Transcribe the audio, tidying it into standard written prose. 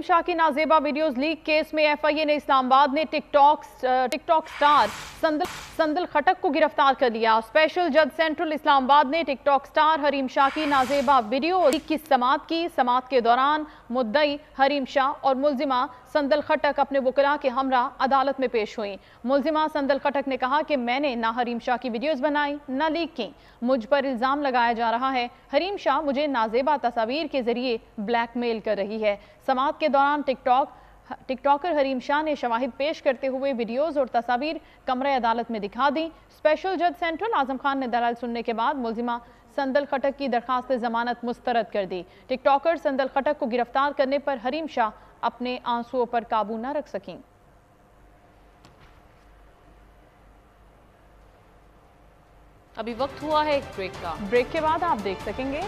हरीम शाह की नाजेबा videos leak case में FIA ने इस्लामाबाद ने टिकटॉक स्टार संदल खटक को गिरफ्तार कर लिया। स्पेशल जज सेंट्रल इस्लामाबाद ने टिकटॉक स्टार हरीम शाह की नाजेबा वीडियो लीक की समाअत के दौरान मुद्दई हरीम शाह और मुलजिमा संदल खटक अपने वकला के हमरा अदालत में पेश हुई। मुलजिमा संदल खटक ने कहा कि मैंने ना हरीम शाह की वीडियोस बनाई ना लीक की। मुझ पर इल्जाम लगाया जा रहा है हरीम शाह मुझे नाजेबा तस्वीर के जरिए ब्लैकमेल कर रही है। समाअत के दौरान टिकटॉकर हरीम शाह ने शवाहिद पेश करते हुए वीडियोस और तस्वीर कमरे अदालत में दिखा दी। स्पेशल जज सेंट्रल आजम खान ने दलाल सुनने के बाद मुलजिमा संदल खटक की दरखास्त जमानत मुस्तरद कर दी। टिकटॉकर संदल खटक को गिरफ्तार करने पर हरीम शाह अपने आंसुओं पर काबू न रख सकीं। अभी वक्त हुआ है एक ब्रेक का। ब्रेक के बाद आप देख सकेंगे